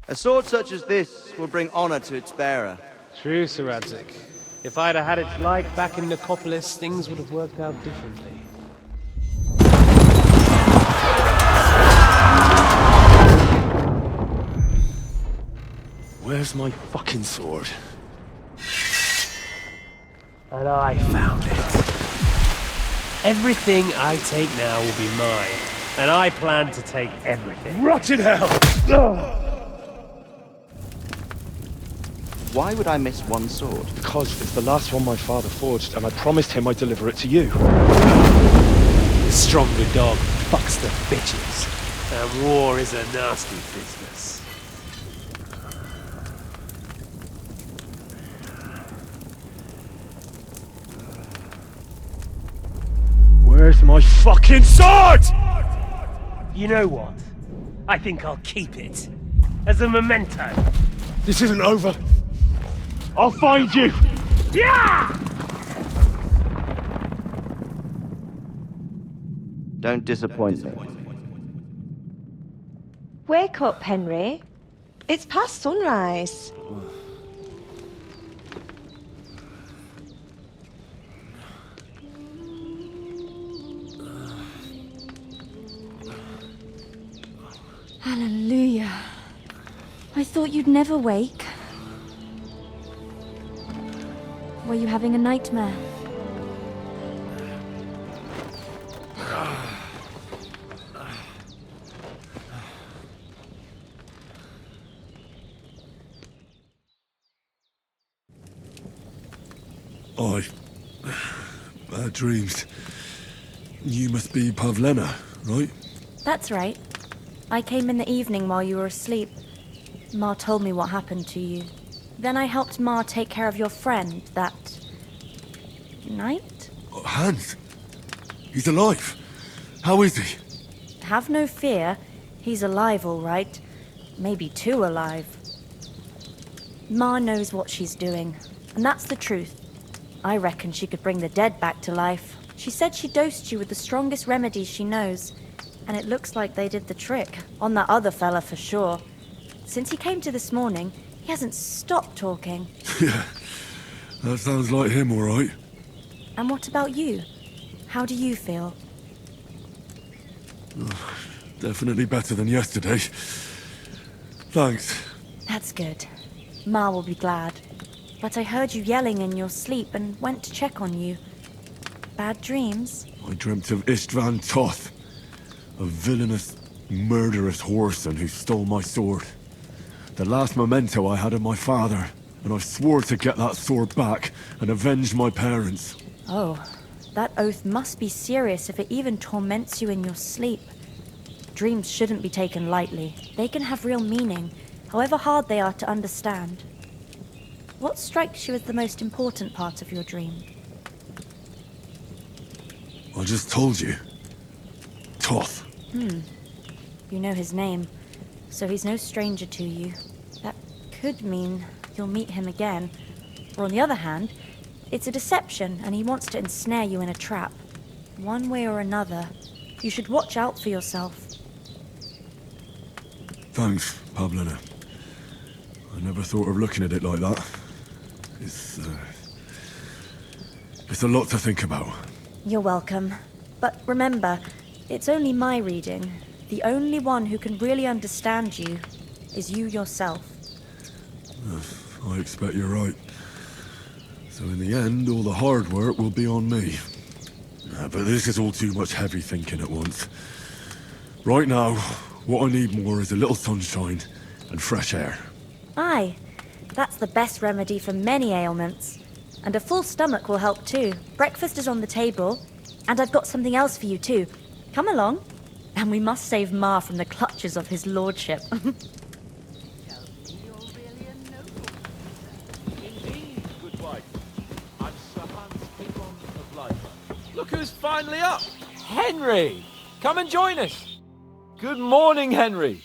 A sword such as this will bring honor to its bearer. True, Sir Radzik. If I'd have had its like back in Nicopolis, things would have worked out differently. Where's my fucking sword? And I found it. Everything I take now will be mine, and I plan to take everything. Rotten hell! Why would I miss one sword? Because it's the last one my father forged, and I promised him I'd deliver it to you. The stronger dog fucks the bitches, and war is a nasty business. Where's my fucking sword? You know what? I think I'll keep it. As a memento. This isn't over. I'll find you! Yeah! Don't disappoint me. Wake up, Henry. It's past sunrise. Hallelujah. I thought you'd never wake. Were you having a nightmare? Bad dreams. You must be Pavlena, right? That's right. I came in the evening while you were asleep. Ma told me what happened to you. Then I helped Ma take care of your friend that night? Hans? He's alive. How is he? Have no fear. He's alive, all right. Maybe too alive. Ma knows what she's doing, and that's the truth. I reckon she could bring the dead back to life. She said she dosed you with the strongest remedies she knows, and it looks like they did the trick. On that other fella for sure. Since he came to this morning, he hasn't stopped talking. Yeah, that sounds like him, all right. And what about you? How do you feel? Definitely better than yesterday. Thanks. That's good. Ma will be glad. But I heard you yelling in your sleep and went to check on you. Bad dreams? I dreamt of Istvan Toth, a villainous, murderous whoreson who stole my sword. The last memento I had of my father, and I swore to get that sword back and avenge my parents. Oh, that oath must be serious if it even torments you in your sleep. Dreams shouldn't be taken lightly. They can have real meaning, however hard they are to understand. What strikes you as the most important part of your dream? I just told you. Toth. You know his name, so he's no stranger to you. That could mean you'll meet him again. Or on the other hand, it's a deception and he wants to ensnare you in a trap. One way or another, you should watch out for yourself. Thanks, Pavlena. I never thought of looking at it like that. It's a lot to think about. You're welcome. But remember, it's only my reading. The only one who can really understand you is you yourself. I expect you're right. So in the end, all the hard work will be on me. But this is all too much heavy thinking at once. Right now, what I need more is a little sunshine and fresh air. Aye, that's the best remedy for many ailments. And a full stomach will help too. Breakfast is on the table, and I've got something else for you too. Come along, and we must save Ma from the clutches of his lordship. Look who's finally up! Henry! Come and join us! Good morning, Henry!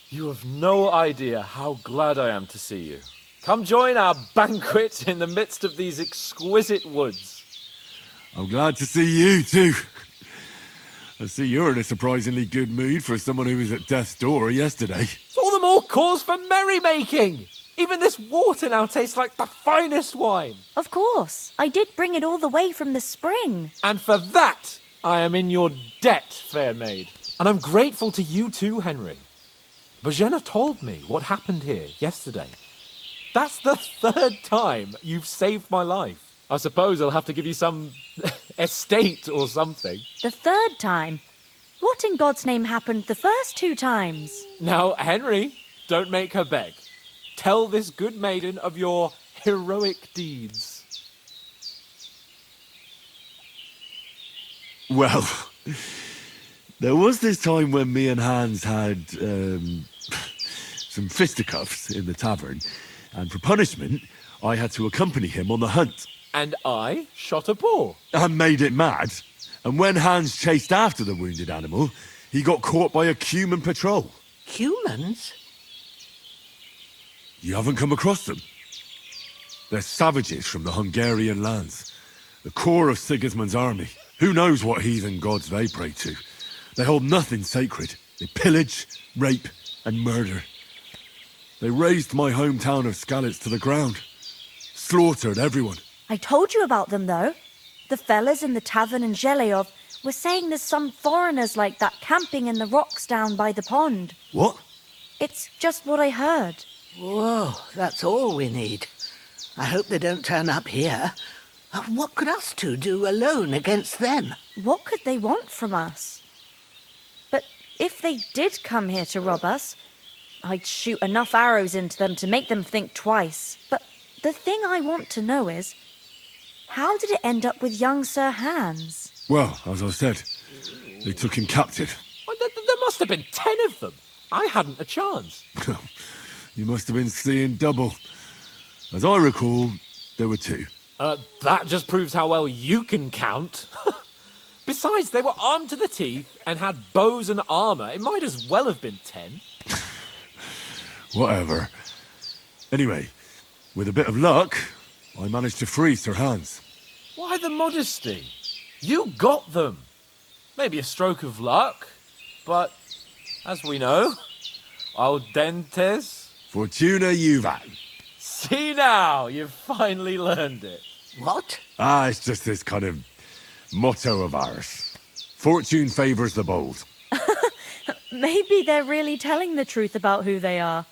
You have no idea how glad I am to see you. Come join our banquet in the midst of these exquisite woods. I'm glad to see you too. I see you're in a surprisingly good mood for someone who was at death's door yesterday. It's all the more cause for merrymaking! Even this water now tastes like the finest wine. Of course. I did bring it all the way from the spring. And for that, I am in your debt, fair maid. And I'm grateful to you too, Henry. Bojena told me what happened here yesterday. That's the third time you've saved my life. I suppose I'll have to give you some estate or something. The third time? What in God's name happened the first 2 times? Now, Henry, don't make her beg. Tell this good maiden of your heroic deeds. Well, there was this time when me and Hans had some fisticuffs in the tavern, and for punishment, I had to accompany him on the hunt. And I shot a boar. I made it mad, and when Hans chased after the wounded animal, he got caught by a human patrol. Humans? You haven't come across them? They're savages from the Hungarian lands, the core of Sigismund's army. Who knows what heathen gods they pray to? They hold nothing sacred. They pillage, rape, and murder. They razed my hometown of Skalitz to the ground. Slaughtered everyone. I told you about them, though. The fellas in the tavern in Zheleov were saying there's some foreigners like that camping in the rocks down by the pond. What? It's just what I heard. Whoa, that's all we need. I hope they don't turn up here. What could us two do alone against them? What could they want from us? But if they did come here to rob us, I'd shoot enough arrows into them to make them think twice. But the thing I want to know is, how did it end up with young Sir Hans? Well, as I said, they took him captive. Well, there must have been 10 of them. I hadn't a chance. You must have been seeing double. As I recall, there were 2. That just proves how well you can count. Besides, they were armed to the teeth and had bows and armor. It might as well have been 10. Whatever. Anyway, with a bit of luck, I managed to free Sir Hans. Why the modesty? You got them. Maybe a stroke of luck, but as we know, audentes. Fortuna juvat. See now, you've finally learned it. What? It's just this kind of motto of ours. Fortune favours the bold. Maybe they're really telling the truth about who they are.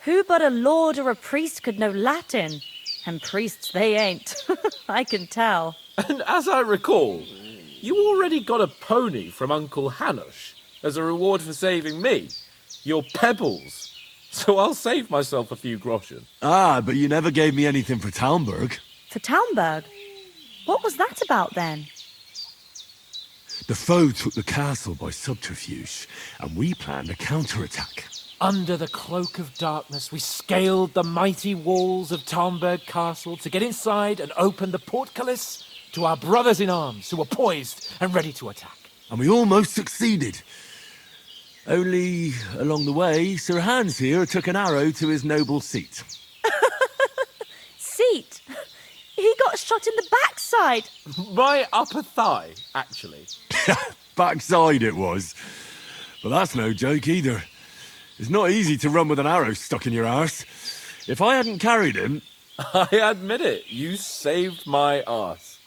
Who but a lord or a priest could know Latin? And priests they ain't. I can tell. And as I recall, you already got a pony from Uncle Hanush as a reward for saving me. Your pebbles. So I'll save myself a few groschen. But you never gave me anything for Talmberg. For Talmberg? What was that about then? The foe took the castle by subterfuge, and we planned a counterattack. Under the cloak of darkness, we scaled the mighty walls of Talmberg Castle to get inside and open the portcullis to our brothers in arms who were poised and ready to attack. And we almost succeeded. Only, along the way, Sir Hans here took an arrow to his noble seat. Seat? He got shot in the backside. My upper thigh, actually. Backside it was. But that's no joke either. It's not easy to run with an arrow stuck in your arse. If I hadn't carried him... I admit it, you saved my arse.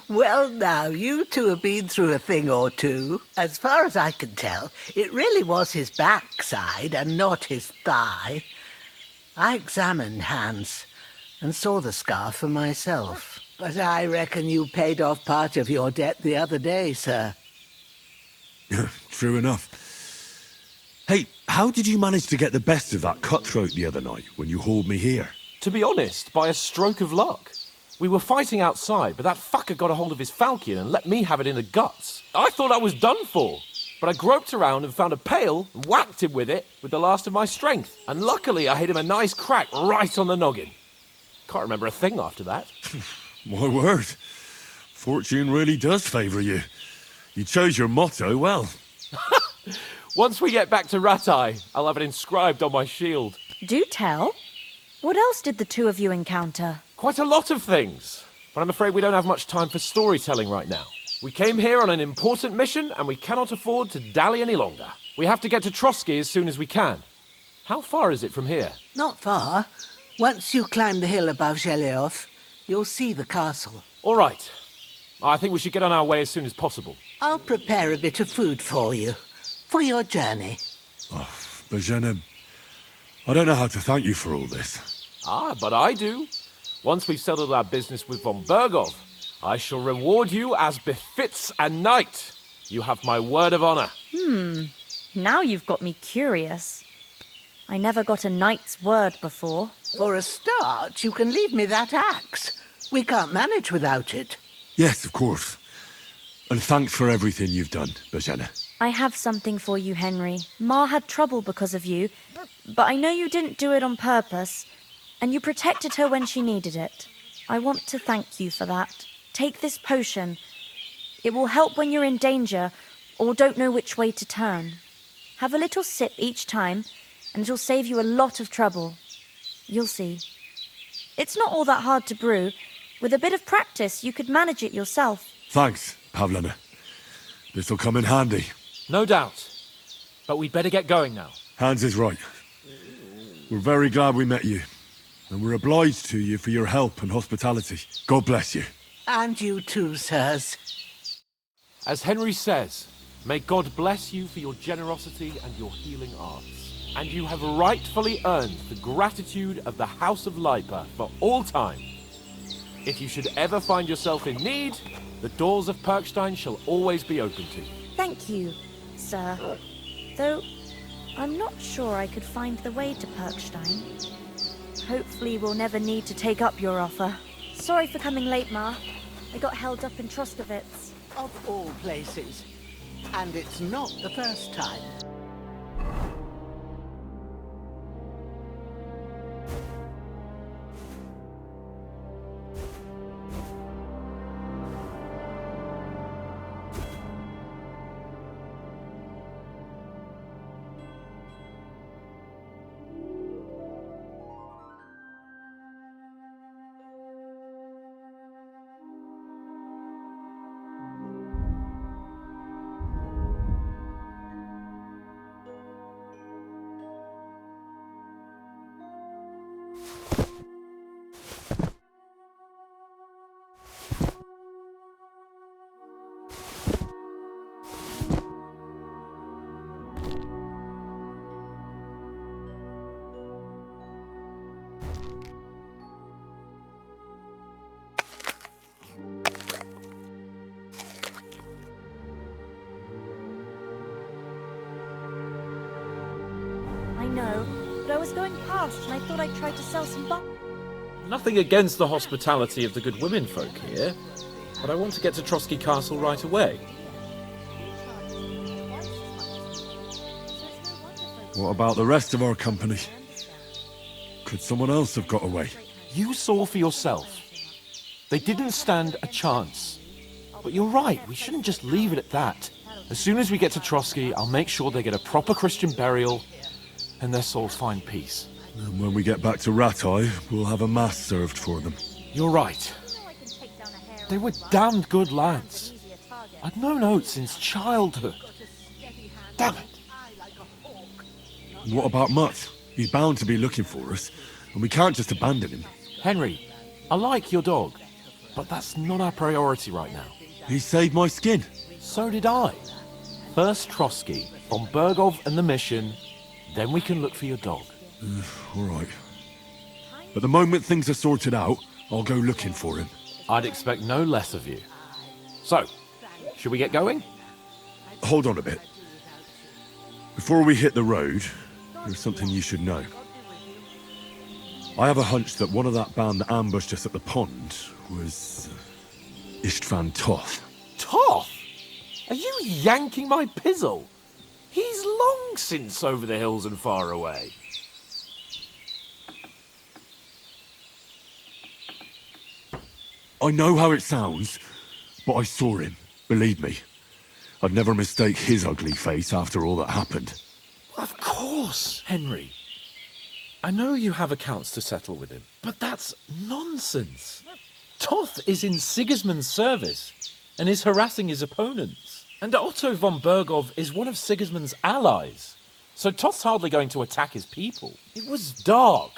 Well, now, you two have been through a thing or two. As far as I can tell, it really was his backside and not his thigh. I examined Hans and saw the scar for myself. But I reckon you paid off part of your debt the other day, sir. True enough. Hey, how did you manage to get the best of that cutthroat the other night when you hauled me here? To be honest, by a stroke of luck. We were fighting outside, but that fucker got a hold of his falchion and let me have it in the guts. I thought I was done for, but I groped around and found a pail and whacked him with it with the last of my strength. And luckily I hit him a nice crack right on the noggin. Can't remember a thing after that. My word. Fortune really does favour you. You chose your motto well. Once we get back to Ratai, I'll have it inscribed on my shield. Do tell. What else did the 2 of you encounter? Quite a lot of things, but I'm afraid we don't have much time for storytelling right now. We came here on an important mission, and we cannot afford to dally any longer. We have to get to Trotsky as soon as we can. How far is it from here? Not far. Once you climb the hill above Zheleov, you'll see the castle. All right. I think we should get on our way as soon as possible. I'll prepare a bit of food for you, for your journey. Oh, Bozhena, I don't know how to thank you for all this. Ah, but I do. Once we've settled our business with von Bergov, I shall reward you as befits a knight. You have my word of honor. Now you've got me curious. I never got a knight's word before. For a start, you can leave me that axe. We can't manage without it. Yes, of course. And thanks for everything you've done, Bozhena. I have something for you, Henry. Ma had trouble because of you, but I know you didn't do it on purpose, and you protected her when she needed it. I want to thank you for that. Take this potion. It will help when you're in danger or don't know which way to turn. Have a little sip each time, and it'll save you a lot of trouble. You'll see. It's not all that hard to brew. With a bit of practice, you could manage it yourself. Thanks, Pavlena. This'll come in handy. No doubt. But we'd better get going now. Hans is right. We're very glad we met you. And we're obliged to you for your help and hospitality. God bless you. And you too, sirs. As Henry says, may God bless you for your generosity and your healing arts. And you have rightfully earned the gratitude of the House of Lipa for all time. If you should ever find yourself in need, the doors of Perkstein shall always be open to you. Thank you, sir. Though, I'm not sure I could find the way to Perkstein. Hopefully we'll never need to take up your offer. Sorry for coming late, Ma. I got held up in Troskovitz. Of all places. And it's not the first time. No, but I was going past and I thought I'd try to sell some Nothing against the hospitality of the good women folk here, but I want to get to Trotsky Castle right away. What about the rest of our company? Could someone else have got away? You saw for yourself. They didn't stand a chance. But you're right, we shouldn't just leave it at that. As soon as we get to Trotsky, I'll make sure they get a proper Christian burial and their souls find peace. And when we get back to Ratai, we'll have a mass served for them. You're right. They were damned good lads. I'd known Oates since childhood. Damn it. What about Mutt? He's bound to be looking for us, and we can't just abandon him. Henry, I like your dog, but that's not our priority right now. He saved my skin. So did I. First Trotsky, von Bergov and the mission, then we can look for your dog. All right. But the moment things are sorted out, I'll go looking for him. I'd expect no less of you. So, should we get going? Hold on a bit. Before we hit the road, there's something you should know. I have a hunch that one of that band that ambushed us at the pond was Istvan Toth. Toth? Are you yanking my pizzle? He's long since over the hills and far away. I know how it sounds, but I saw him, believe me. I'd never mistake his ugly face after all that happened. Of course, Henry. I know you have accounts to settle with him, but that's nonsense. Toth is in Sigismund's service and is harassing his opponents. And Otto von Bergov is one of Sigismund's allies. So Toth's hardly going to attack his people. It was dark.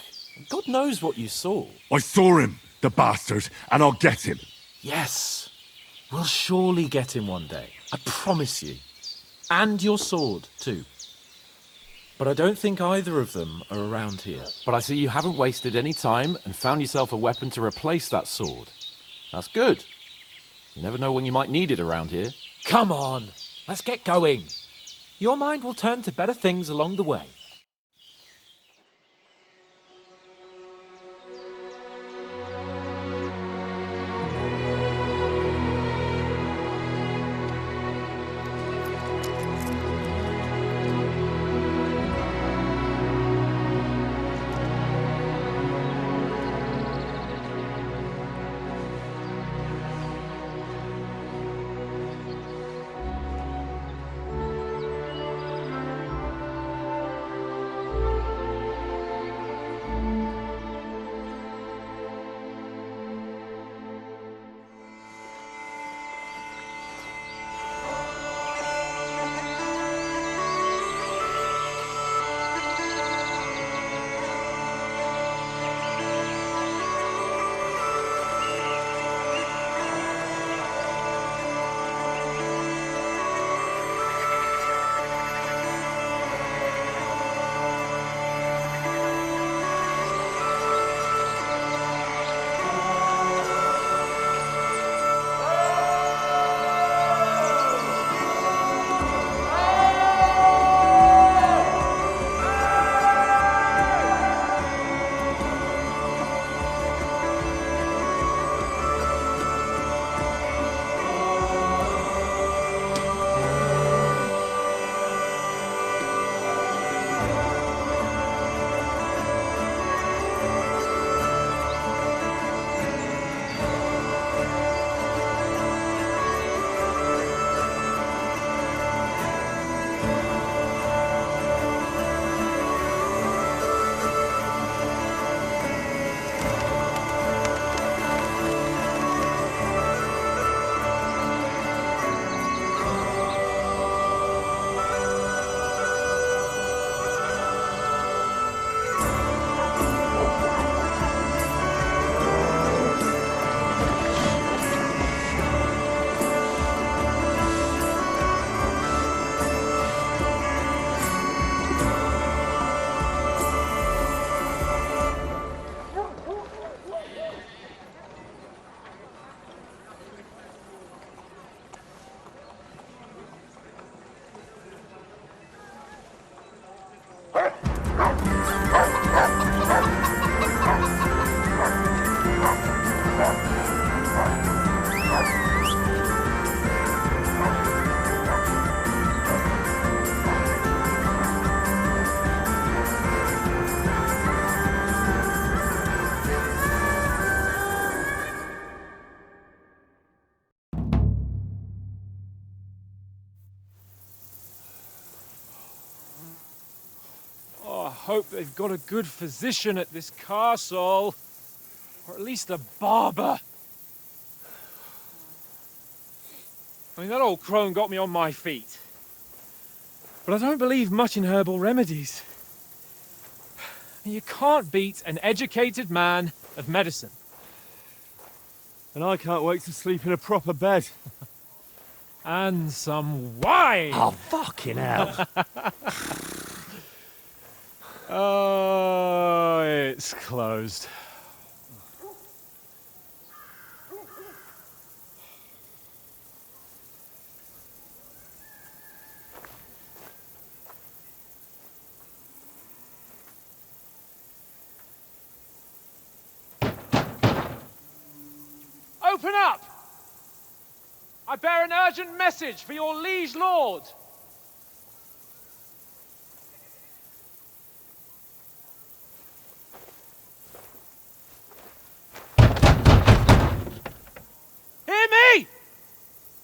God knows what you saw. I saw him, the bastard, and I'll get him. Yes. We'll surely get him one day. I promise you. And your sword, too. But I don't think either of them are around here. But I see you haven't wasted any time and found yourself a weapon to replace that sword. That's good. You never know when you might need it around here. Come on, let's get going. Your mind will turn to better things along the way. Hope they've got a good physician at this castle. Or at least a barber. I mean, that old crone got me on my feet. But I don't believe much in herbal remedies. You can't beat an educated man of medicine. And I can't wait to sleep in a proper bed. And some wine! Oh, fucking hell. Oh, it's closed. Open up! I bear an urgent message for your liege lord. Hear me!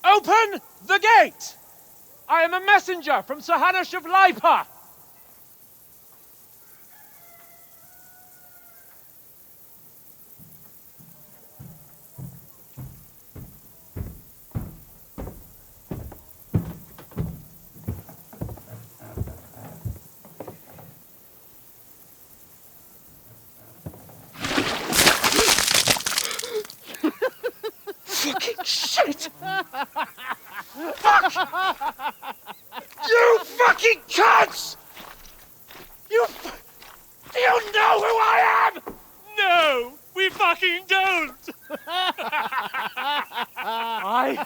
Open the gate! I am a messenger from Sir Hanush of Lipa. fucking shit! Fuck! You fucking cunts! You know who I am? No, we fucking don't! I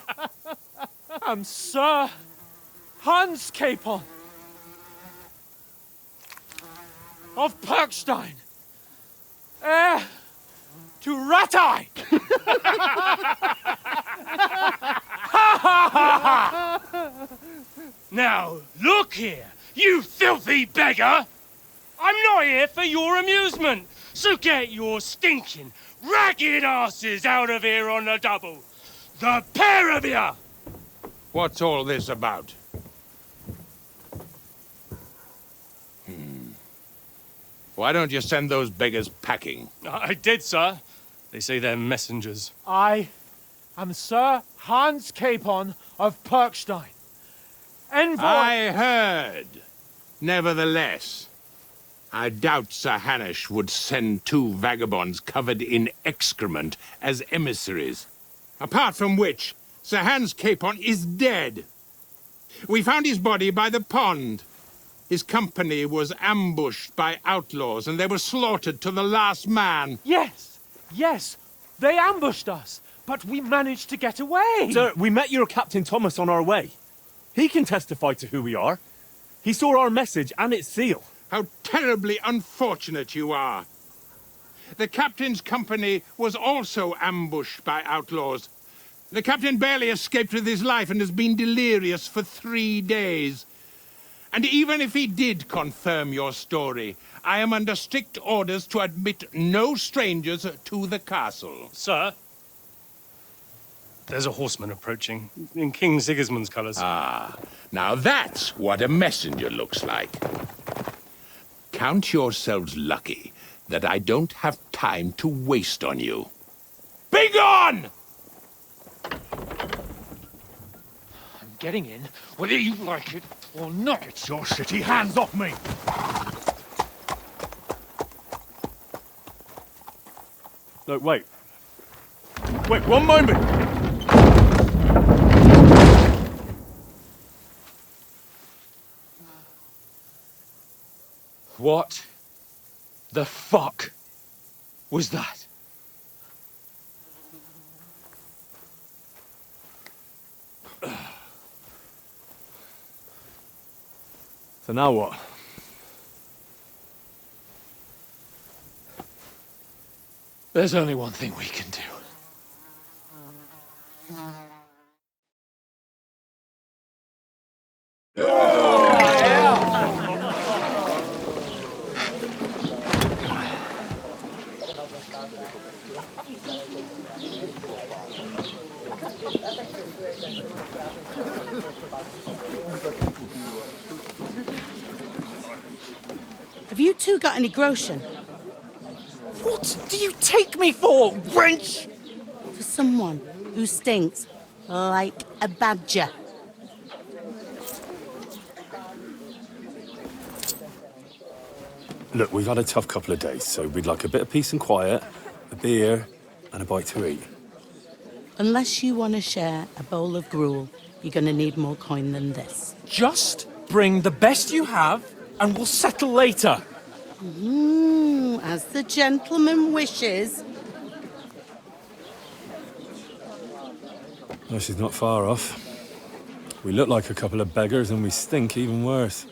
am Sir Hans Capon of Perkstein, heir to Ratai! Now, look here, you filthy beggar! I'm not here for your amusement, so get your stinking, ragged asses out of here on the double. The pair of you! What's all this about? Why don't you send those beggars packing? I did, sir. They say they're messengers. I am Sir Hans Capon of Perkstein, envoy... I heard. Nevertheless, I doubt Sir Hanush would send two vagabonds covered in excrement as emissaries. Apart from which, Sir Hans Capon is dead. We found his body by the pond. His company was ambushed by outlaws, and they were slaughtered to the last man. Yes, yes, they ambushed us, but we managed to get away. Sir, we met your Captain Thomas on our way. He can testify to who we are. He saw our message and its seal. How terribly unfortunate you are. The captain's company was also ambushed by outlaws. The captain barely escaped with his life and has been delirious for 3 days. And even if he did confirm your story, I am under strict orders to admit no strangers to the castle. Sir, there's a horseman approaching, in King Sigismund's colours. Ah, now that's what a messenger looks like. Count yourselves lucky that I don't have time to waste on you. Be gone! I'm getting in, whether you like it or not. Get your shitty hands off me! No, wait. Wait, one moment! What the fuck was that? So now what? There's only one thing we can do. Have you two got any groschen? What do you take me for, wench? For someone who stinks like a badger. Look, we've had a tough couple of days, so we'd like a bit of peace and quiet, a beer, and a bite to eat. Unless you want to share a bowl of gruel, you're going to need more coin than this. Just bring the best you have, and we'll settle later. As the gentleman wishes. Well, she's not far off. We look like a couple of beggars, and we stink even worse.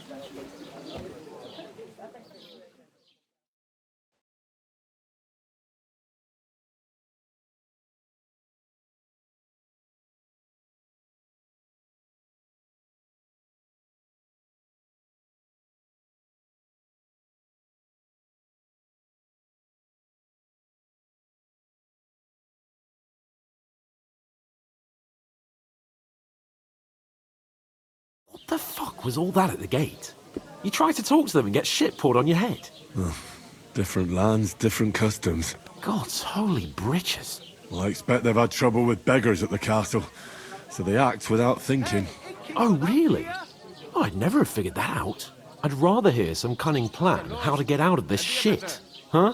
What the fuck was all that at the gate? You try to talk to them and get shit poured on your head. Different lands, different customs. God's holy britches. Well, I expect they've had trouble with beggars at the castle, so they act without thinking. Oh, really? Oh, I'd never have figured that out. I'd rather hear some cunning plan how to get out of this shit. Huh?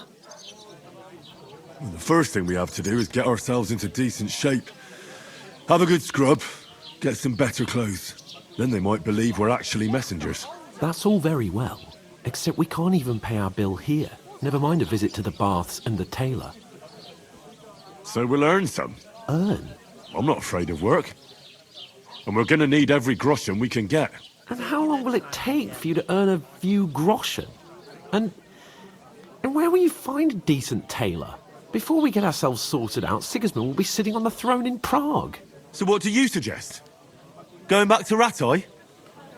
Well, the first thing we have to do is get ourselves into decent shape. Have a good scrub. Get some better clothes. Then they might believe we're actually messengers. That's all very well, except we can't even pay our bill here. Never mind a visit to the baths and the tailor. So we'll earn some. Earn? I'm not afraid of work. And we're gonna need every groschen we can get. And how long will it take for you to earn a few groschen? And where will you find a decent tailor? Before we get ourselves sorted out, Sigismund will be sitting on the throne in Prague. So what do you suggest? Going back to Ratai?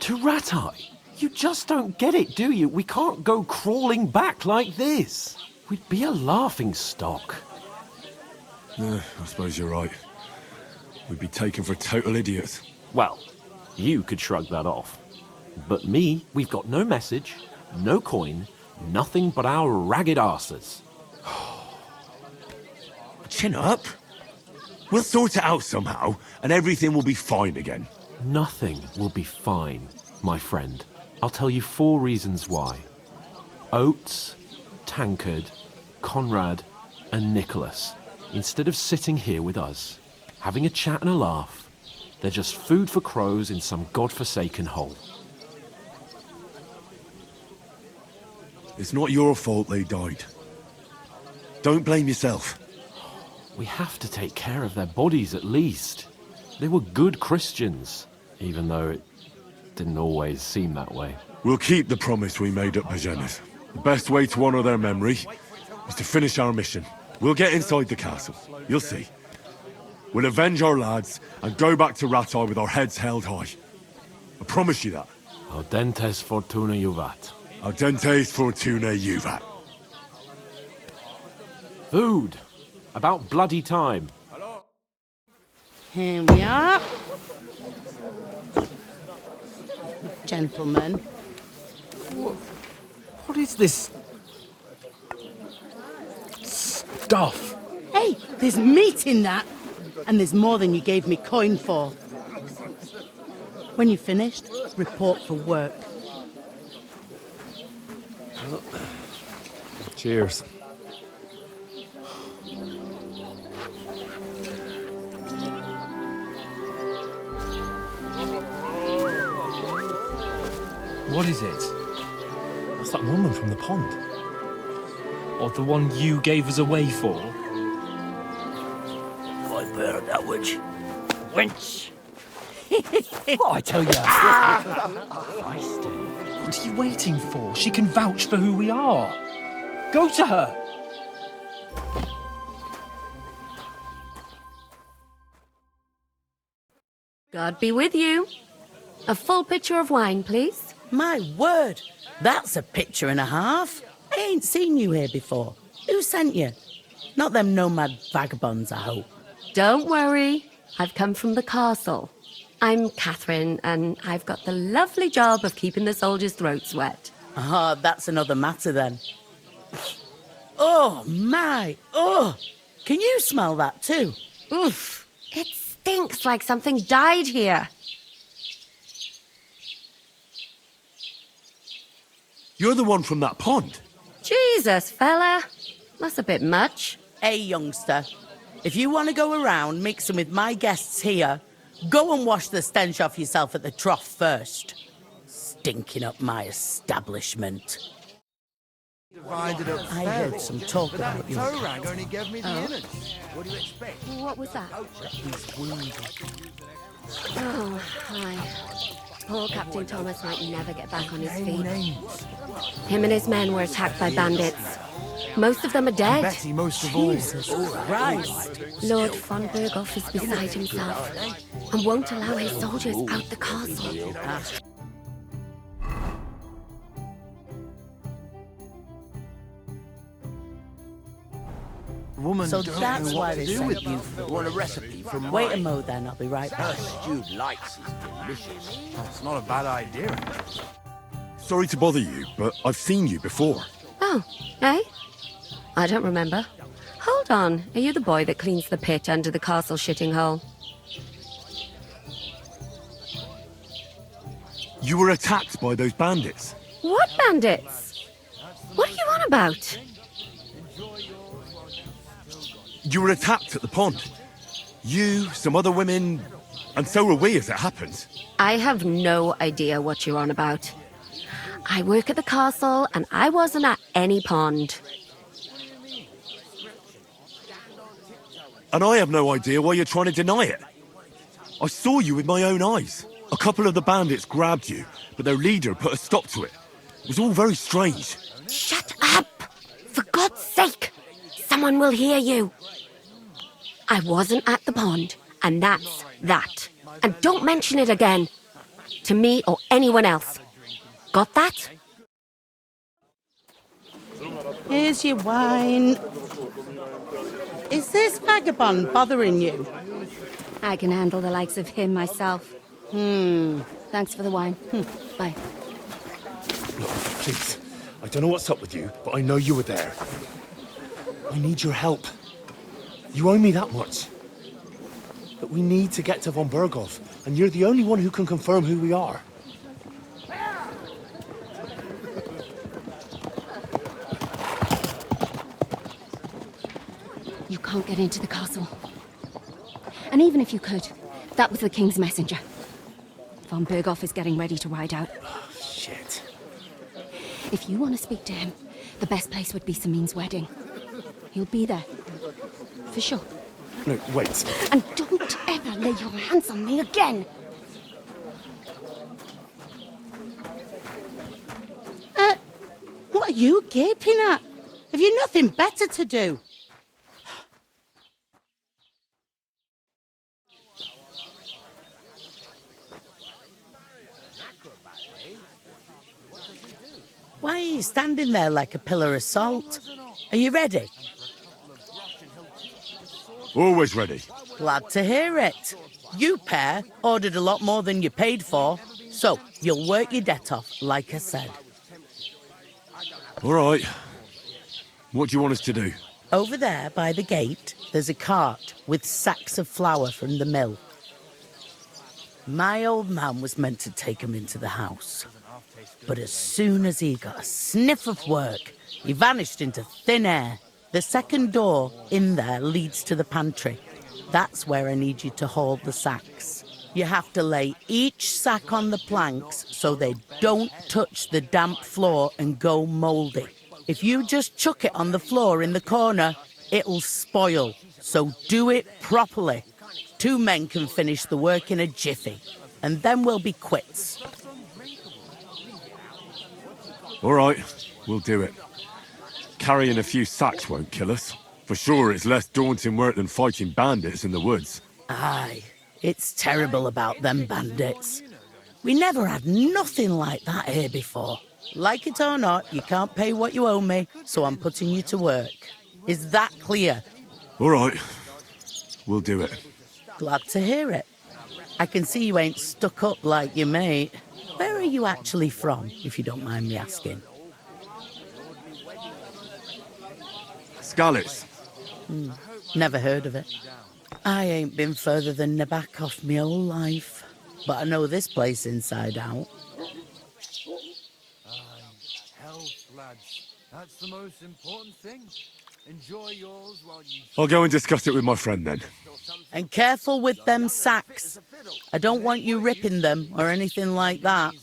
To Ratai? You just don't get it, do you? We can't go crawling back like this. We'd be a laughing stock. I suppose you're right. We'd be taken for total idiots. Well, you could shrug that off. But me, we've got no message, no coin, nothing but our ragged arses. Chin up. We'll sort it out somehow, and everything will be fine again. Nothing will be fine, my friend. I'll tell you 4 reasons why. Oates, Tankard, Conrad, and Nicholas, instead of sitting here with us, having a chat and a laugh, they're just food for crows in some godforsaken hole. It's not your fault they died. Don't blame yourself. We have to take care of their bodies at least. They were good Christians, even though it didn't always seem that way. We'll keep the promise we made at Bajenas. The best way to honor their memory is to finish our mission. We'll get inside the castle. You'll see. We'll avenge our lads and go back to Ratai with our heads held high. I promise you that. Audentes fortuna juvat. Audentes fortuna juvat. Food. About bloody time. Here we are. Gentlemen. What is this stuff? Hey, there's meat in that. And there's more than you gave me coin for. When you're finished, report for work. Cheers. What is it? What's that woman from the pond? Or the one you gave us away for? I bear that witch. Wench! What I tell you? What are you waiting for? She can vouch for who we are. Go to her. God be with you. A full pitcher of wine, please. My word, that's a picture and a half. I ain't seen you here before. Who sent you? Not them nomad vagabonds, I hope. Don't worry. I've come from the castle. I'm Catherine, and I've got the lovely job of keeping the soldiers' throats wet. Ah, that's another matter then. Oh, my. Oh, can you smell that too? Oof. It stinks like something died here. You're the one from that pond. Jesus, fella. That's a bit much. Hey, youngster. If you want to go around mixing with my guests here, go and wash the stench off yourself at the trough first. Stinking up my establishment. I heard some talk about you. only gave me the innards. What do you expect? What was that? Oh, hi. Poor Captain Thomas might never get back on his feet. Him and his men were attacked by bandits. Most of them are dead. Betty most of all. Jesus Christ. Lord von Berghoff is beside himself and won't allow his soldiers out the castle. Woman, So don't that's know why what they to do sent with you. you. Want a recipe from Wait a mine? mo then, I'll be right back. Stewed lights is delicious. It's not a bad idea. Sorry to bother you, but I've seen you before. Oh, eh? I don't remember. Hold on, are you the boy that cleans the pit under the castle shitting hole? You were attacked by those bandits. What bandits? What are you on about? You were attacked at the pond. You, some other women, and so were we as it happens. I have no idea what you're on about. I work at the castle, and I wasn't at any pond. And I have no idea why you're trying to deny it. I saw you with my own eyes. A couple of the bandits grabbed you, but their leader put a stop to it. It was all very strange. Shut up! For God's sake! Someone will hear you. I wasn't at the pond, and that's that. And don't mention it again. To me or anyone else. Got that? Here's your wine. Is this vagabond bothering you? I can handle the likes of him myself. Thanks for the wine. Bye. Look, please. I don't know what's up with you, but I know you were there. I need your help. You owe me that much. But we need to get to von Berghoff, and you're the only one who can confirm who we are. You can't get into the castle. And even if you could, that was the King's messenger. Von Berghoff is getting ready to ride out. Oh, shit. If you want to speak to him, the best place would be Samin's wedding. He'll be there. For sure. No, wait. And don't ever lay your hands on me again! What are you gaping at? Have you nothing better to do? Why are you standing there like a pillar of salt? Are you ready? Always ready. Glad to hear it. You pair ordered a lot more than you paid for, so you'll work your debt off, like I said. All right. What do you want us to do? Over there by the gate, there's a cart with sacks of flour from the mill. My old man was meant to take 'em into the house. But as soon as he got a sniff of work, he vanished into thin air. The second door in there leads to the pantry. That's where I need you to haul the sacks. You have to lay each sack on the planks so they don't touch the damp floor and go mouldy. If you just chuck it on the floor in the corner, it'll spoil. So do it properly. 2 men can finish the work in a jiffy, and then we'll be quits. All right, we'll do it. Carrying a few sacks won't kill us. For sure, it's less daunting work than fighting bandits in the woods. Aye, it's terrible about them bandits. We never had nothing like that here before. Like it or not, you can't pay what you owe me, so I'm putting you to work. Is that clear? All right, we'll do it. Glad to hear it. I can see you ain't stuck up like your mate. Where are you actually from, if you don't mind me asking? Skalitz. Never heard of it. I ain't been further than Nabakov my whole life, but I know this place inside out. Health, lads. That's the most important thing. Enjoy yours while you... I'll go and discuss it with my friend then. And careful with them sacks. I don't want you ripping them or anything like that.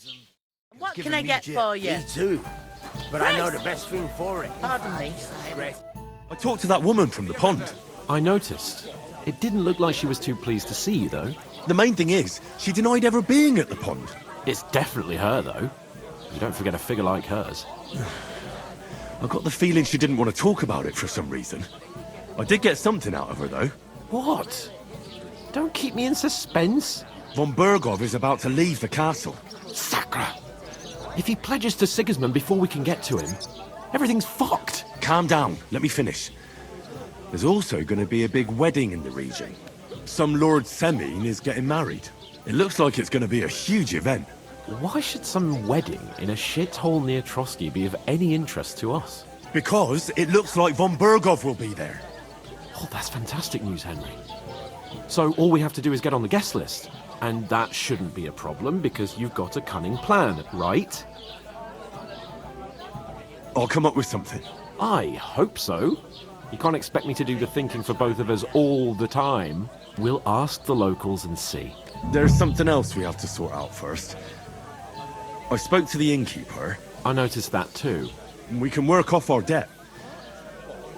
What can I get for you? Me too. But I know the best thing for it. Pardon me. I talked to that woman from the pond. I noticed. It didn't look like she was too pleased to see you, though. The main thing is, she denied ever being at the pond. It's definitely her, though. You don't forget a figure like hers. I got the feeling she didn't want to talk about it for some reason. I did get something out of her, though. What? Don't keep me in suspense. Von Berghoff is about to leave the castle. Sacra! If he pledges to Sigismund before we can get to him, everything's fucked. Calm down, let me finish. There's also going to be a big wedding in the region. Some Lord Semine is getting married. It looks like it's going to be a huge event. Why should some wedding in a shithole near Trotsky be of any interest to us? Because it looks like von Berghoff will be there. Oh, that's fantastic news, Henry. So all we have to do is get on the guest list. And that shouldn't be a problem because you've got a cunning plan, right? I'll come up with something. I hope so. You can't expect me to do the thinking for both of us all the time. We'll ask the locals and see. There's something else we have to sort out first. I spoke to the innkeeper. I noticed that too. We can work off our debt.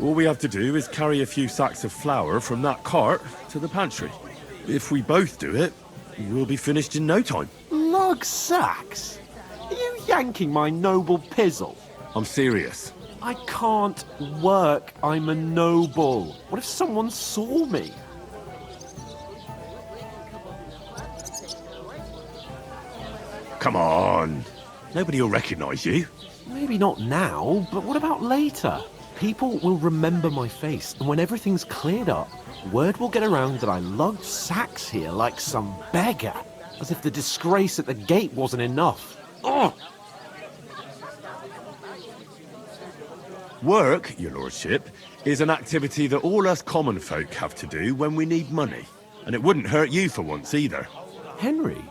All we have to do is carry a few sacks of flour from that cart to the pantry. If we both do it, we'll be finished in no time. Lug sacks? Are you yanking my noble pizzle? I'm serious. I can't work. I'm a noble. What if someone saw me? Come on. Nobody will recognize you. Maybe not now, but what about later? People will remember my face, and when everything's cleared up, word will get around that I lugged sacks here like some beggar, as if the disgrace at the gate wasn't enough. Ugh! Work, your lordship, is an activity that all us common folk have to do when we need money. And it wouldn't hurt you for once either. Henry,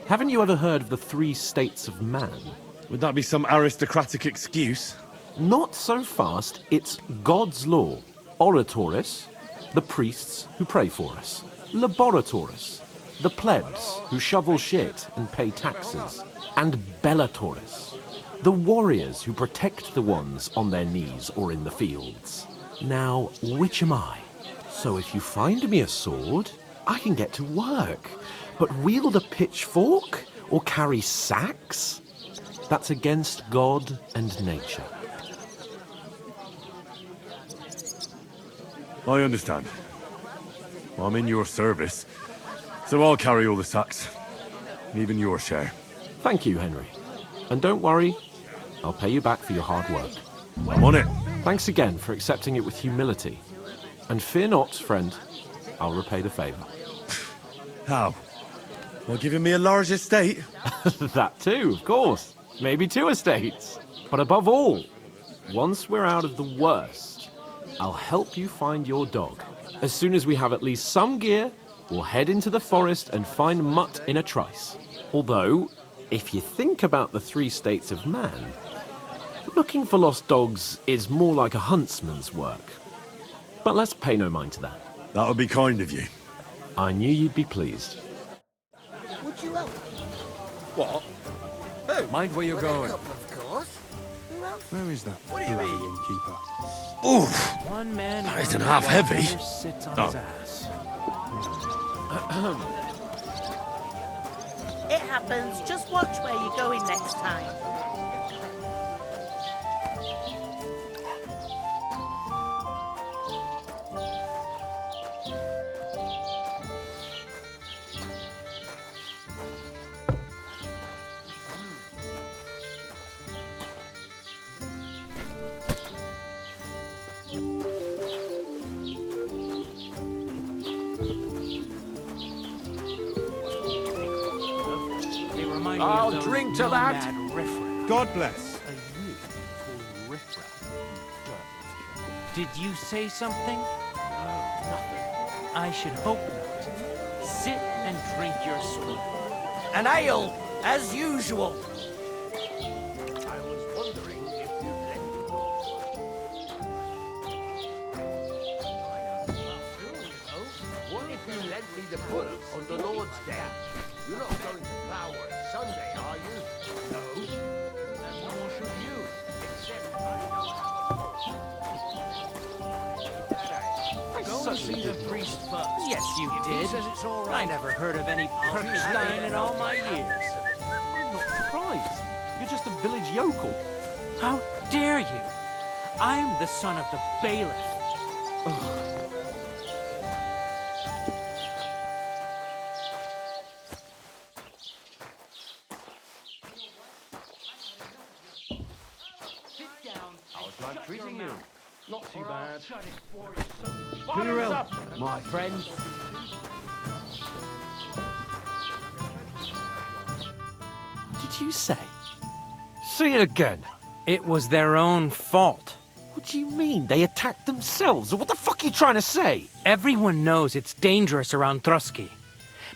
haven't you ever heard of the 3 states of man? Would that be some aristocratic excuse? Not so fast. It's God's law. Oratoris, the priests who pray for us. Laboratoris, the plebs who shovel shit and pay taxes. And Bellatoris, the warriors who protect the ones on their knees or in the fields. Now, which am I? So if you find me a sword, I can get to work. But wield a pitchfork or carry sacks? That's against God and nature. I understand. I'm in your service, so I'll carry all the sacks. Even your share. Thank you, Henry. And don't worry, I'll pay you back for your hard work. I'm on it. Thanks again for accepting it with humility. And fear not, friend, I'll repay the favour. How? By giving me a large estate? That too, of course. Maybe 2 estates. But above all, once we're out of the worst, I'll help you find your dog. As soon as we have at least some gear, we'll head into the forest and find Mutt in a trice. Although, if you think about the 3 states of man, looking for lost dogs is more like a huntsman's work. But let's pay no mind to that. That would be kind of you. I knew you'd be pleased. Would you help? What? Who? Mind where you're going. Of course. Who else? Where is that What do you bloody mean? innkeeper? Oof! One man. That isn't half heavy. Sits on Oh. his ass. It happens. Just watch where you're going next time. I'll drink to that. God bless. Did you say something? Nothing. I should hope not. Sit and drink your sweet. An ale, as usual. I was wondering if you'd let me What if you lent me the bull on the Lord's Day? You're not going to plough on Sunday, are you? No. And nor should you, except I know how. Go and see the priest first. Yes, you did. Says it's all right. I never heard of any Perkstein in all my years. I'm not surprised. You're just a village yokel. How dare you? I'm the son of the bailiff. How's life treating you? Not too bad. Bottoms up, My friend. Did you say? Say it again. It was their own fault. What do you mean? They attacked themselves? What the fuck are you trying to say? Everyone knows it's dangerous around Trusky.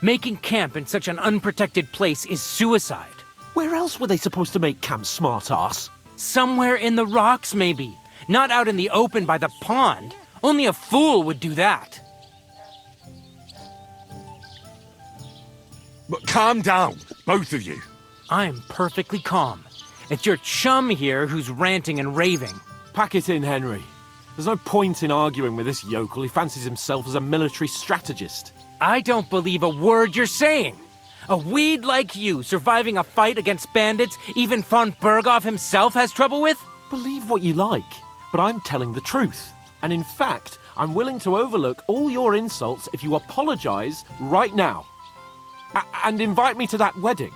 Making camp in such an unprotected place is suicide. Where else were they supposed to make camp, smart-ass? Somewhere in the rocks, maybe. Not out in the open by the pond. Only a fool would do that. But calm down, both of you. I'm perfectly calm. It's your chum here who's ranting and raving. Pack it in, Henry. There's no point in arguing with this yokel. He fancies himself as a military strategist. I don't believe a word you're saying. A weed like you surviving a fight against bandits even von Berghoff himself has trouble with? Believe what you like, but I'm telling the truth. And in fact, I'm willing to overlook all your insults if you apologize right now. And invite me to that wedding.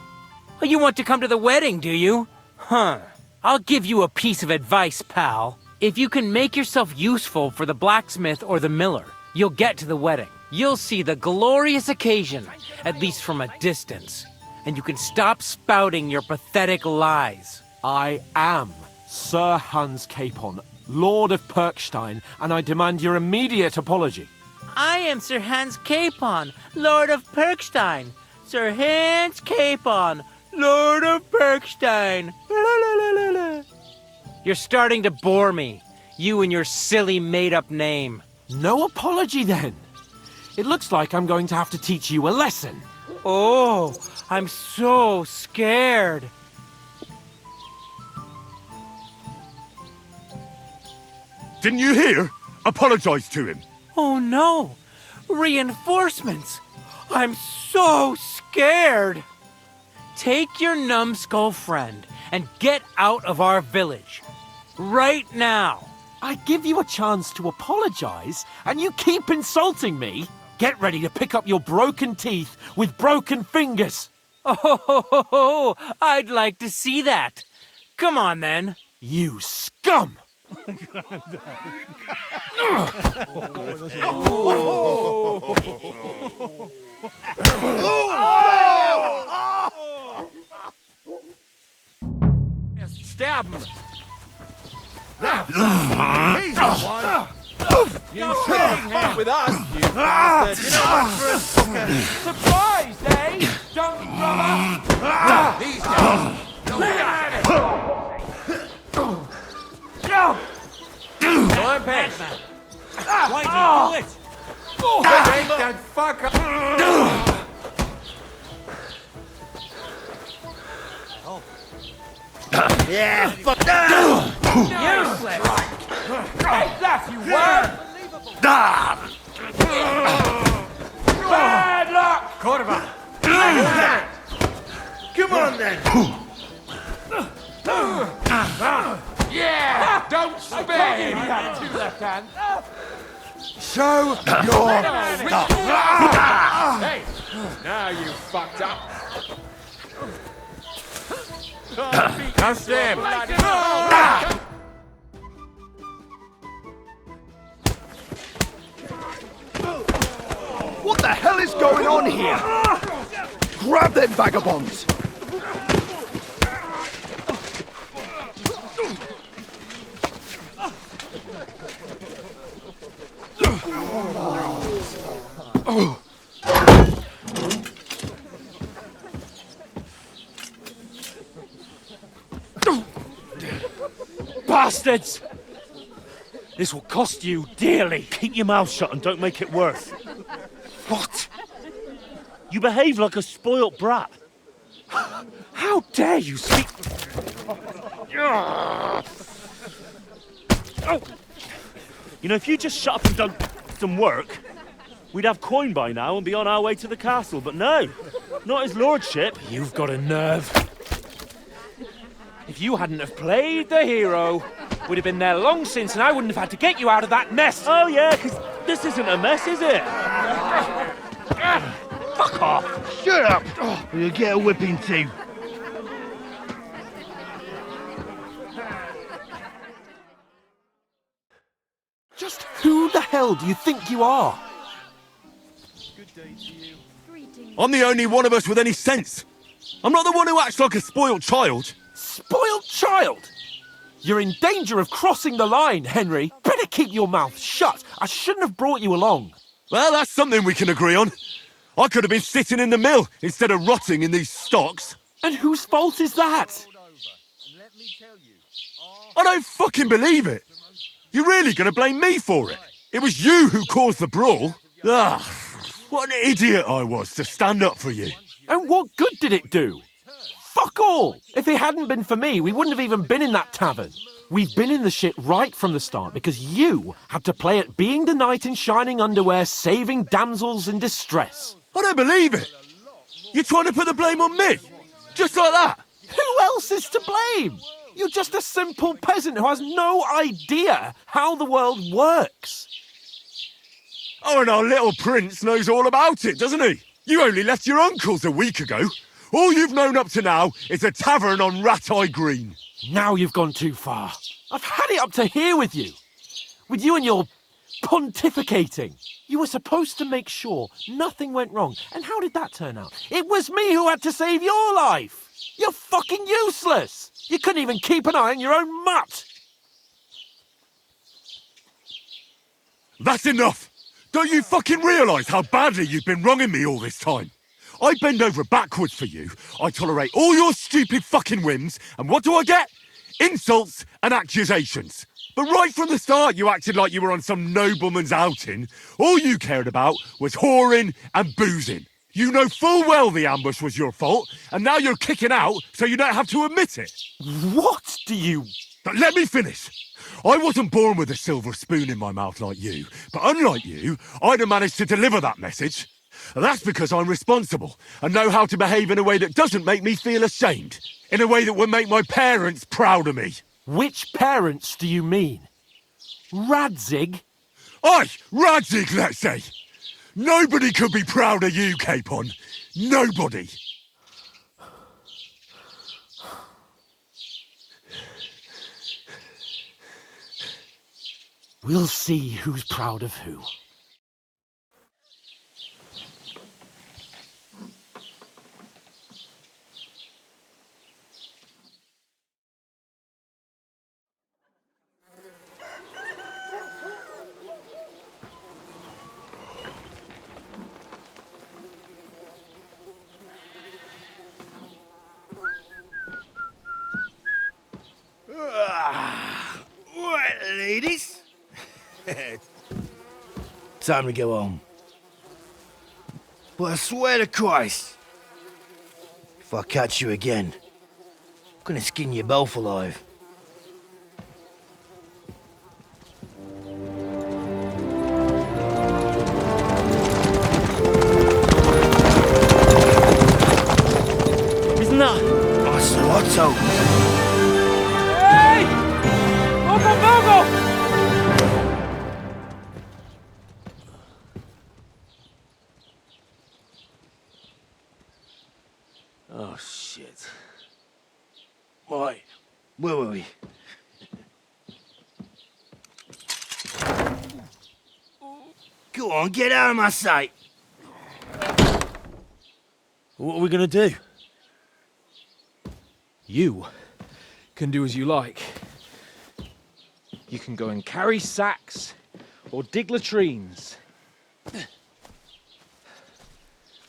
Oh, you want to come to the wedding, do you? Huh. I'll give you a piece of advice, pal. If you can make yourself useful for the blacksmith or the miller, you'll get to the wedding. You'll see the glorious occasion, at least from a distance. And you can stop spouting your pathetic lies. I am Sir Hans Capon, Lord of Perkstein, and I demand your immediate apology. I am Sir Hans Capon, Lord of Perkstein. Sir Hans Capon, Lord of Perkstein. You're starting to bore me. You and your silly made-up name. No apology, then. It looks like I'm going to have to teach you a lesson. Oh, I'm so scared. Didn't you hear? Apologize to him. Oh no! Reinforcements! I'm so scared! Take your numbskull friend and get out of our village. Right now! I give you a chance to apologize, and you keep insulting me? Get ready to pick up your broken teeth with broken fingers. Oh, I'd like to see that. Come on, then. You scum! Stab him! He's the one! You shaking hands with us, you bastard! You know what for a surprise, eh? Dumb brother! He's down! Time pass. Why'd you do it? Take that fucker! Yeah, fuck Useless! Take that, you word! Bad luck! Corva! Come on then! Yeah! Don't spare him! Two left hands. Show your stuff! Hey! Now you fucked up. Now stand! What the hell is going on here? Grab them vagabonds! Bastards! This will cost you dearly. Keep your mouth shut and don't make it worse. What? You behave like a spoilt brat. How dare you speak... You know, if you just shut up and done some work, we'd have coin by now and be on our way to the castle. But no, not his lordship. You've got a nerve. If you hadn't have played the hero, we'd have been there long since and I wouldn't have had to get you out of that mess. Oh yeah, because this isn't a mess, is it? Fuck off. Shut up! Or you'll get a whipping too. Just who the hell do you think you are? I'm the only one of us with any sense. I'm not the one who acts like a spoiled child. Spoiled child? You're in danger of crossing the line, Henry. Better keep your mouth shut. I shouldn't have brought you along. Well, that's something we can agree on. I could have been sitting in the mill instead of rotting in these stocks. And whose fault is that? I don't fucking believe it. You're really going to blame me for it? It was you who caused the brawl. Ah, what an idiot I was to stand up for you. And what good did it do? Fuck all! If it hadn't been for me, we wouldn't have even been in that tavern. We've been in the shit right from the start because you had to play at being the knight in shining underwear, saving damsels in distress. I don't believe it! You're trying to put the blame on me? Just like that? Who else is to blame? You're just a simple peasant who has no idea how the world works. Oh, and our little prince knows all about it, doesn't he? You only left your uncle's a week ago. All you've known up to now is a tavern on Rat-Eye Green. Now you've gone too far. I've had it up to here with you. With you and your pontificating. You were supposed to make sure nothing went wrong. And how did that turn out? It was me who had to save your life. You're fucking useless. You couldn't even keep an eye on your own mutt. That's enough. Don't you fucking realise how badly you've been wronging me all this time? I bend over backwards for you. I tolerate all your stupid fucking whims. And what do I get? Insults and accusations. But right from the start, you acted like you were on some nobleman's outing. All you cared about was whoring and boozing. You know full well the ambush was your fault, and now you're kicking out so you don't have to admit it. What do you... But let me finish. I wasn't born with a silver spoon in my mouth like you, but unlike you, I'd have managed to deliver that message. That's because I'm responsible and know how to behave in a way that doesn't make me feel ashamed. In a way that would make my parents proud of me. Which parents do you mean? Radzig? Aye, Radzig, let's say. Nobody could be proud of you, Capon. Nobody. We'll see who's proud of who. Right, ladies. Time to go home. But I swear to Christ, if I catch you again, I'm gonna skin you both alive. Isn't that? I saw Otto. Hey! Logo, logo! Oh, shit. Right, where were we? Go on, get out of my sight. What are we gonna do? You can do as you like. You can go and carry sacks or dig latrines.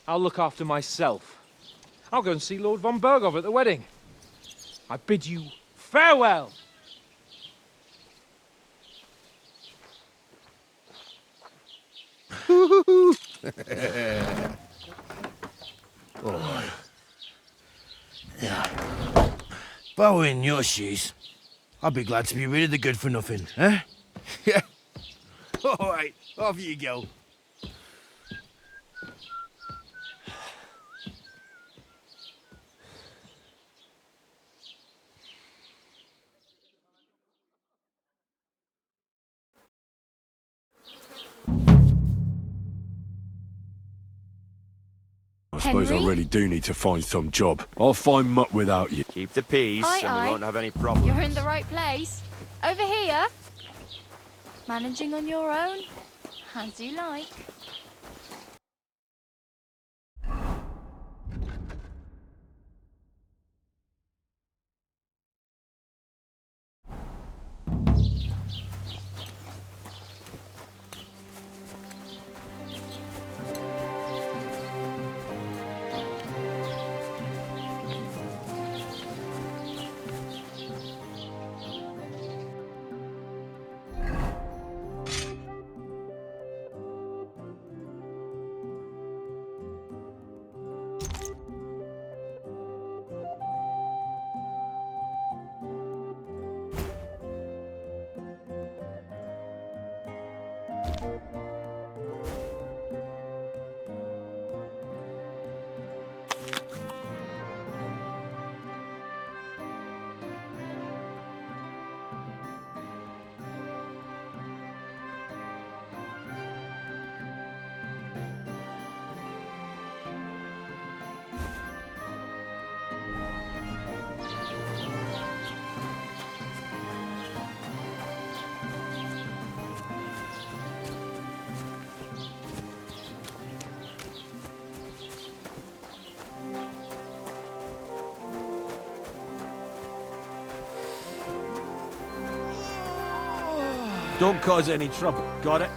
I'll look after myself. I'll go and see Lord von Bergov at the wedding. I bid you farewell. Oh. Yeah. If I were in your shoes, I'd be glad to be rid of the good for nothing, eh? Yeah. All right, off you go. I suppose I Henry? really do need to find some job. I'll find mutt without you. Keep the peace, Aye, and aye. we won't have any problems. You're in the right place. Over here. Managing on your own? As you like. Don't cause any trouble, got it?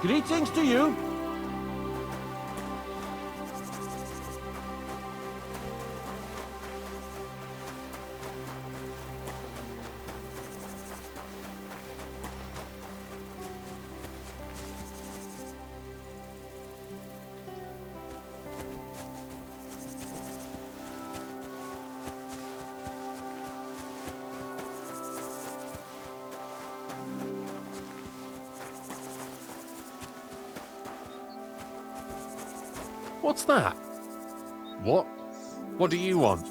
Greetings to you. What's that? What? What do you want?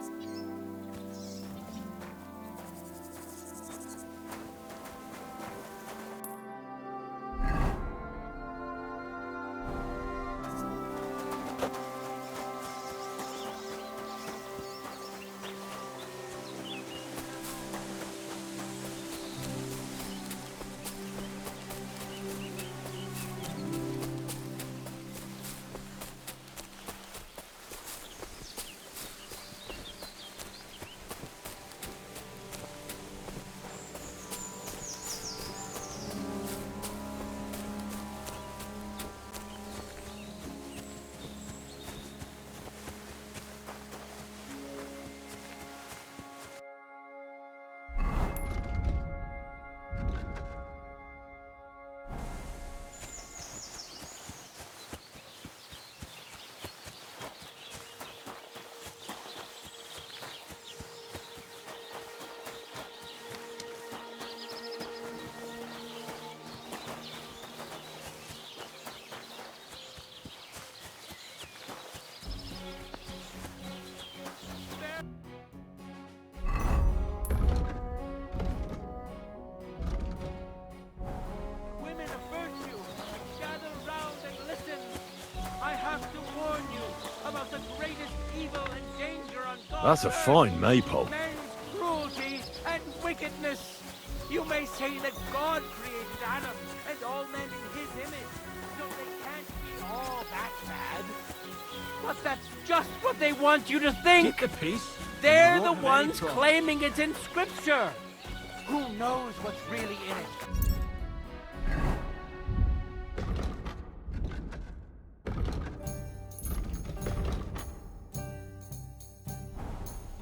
That's a fine maypole. Men's cruelty and wickedness. You may say that God created Adam and all men in his image, so they can't be all that bad. But that's just what they want you to think. Keep the peace. They're You the won't have any ones trouble. claiming it's in Scripture. Who knows what's really in it?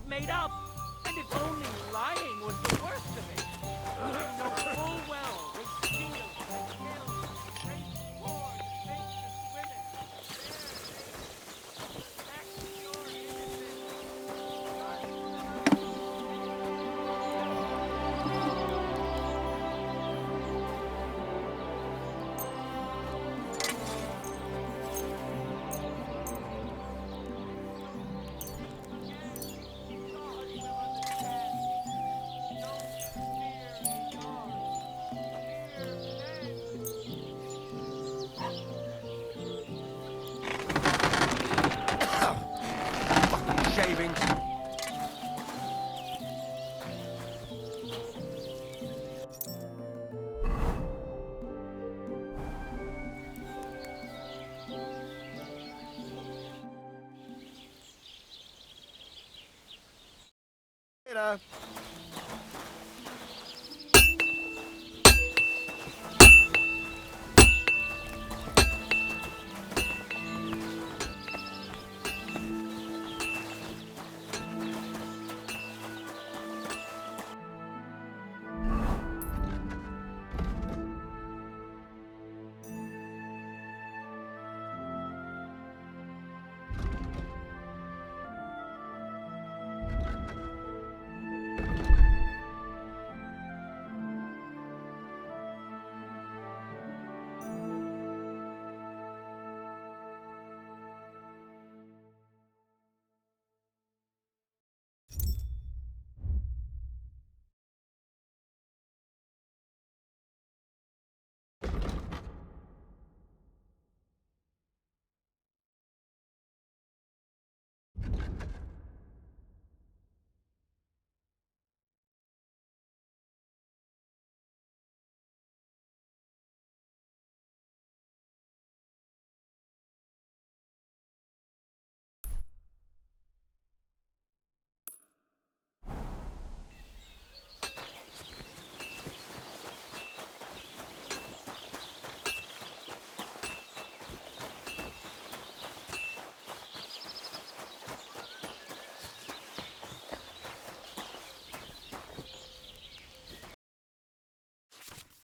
Made up. And if only lying was the worst of it. They know full well they steal, they kill, they rape poor, faithless women. Protect your Shavings. Later.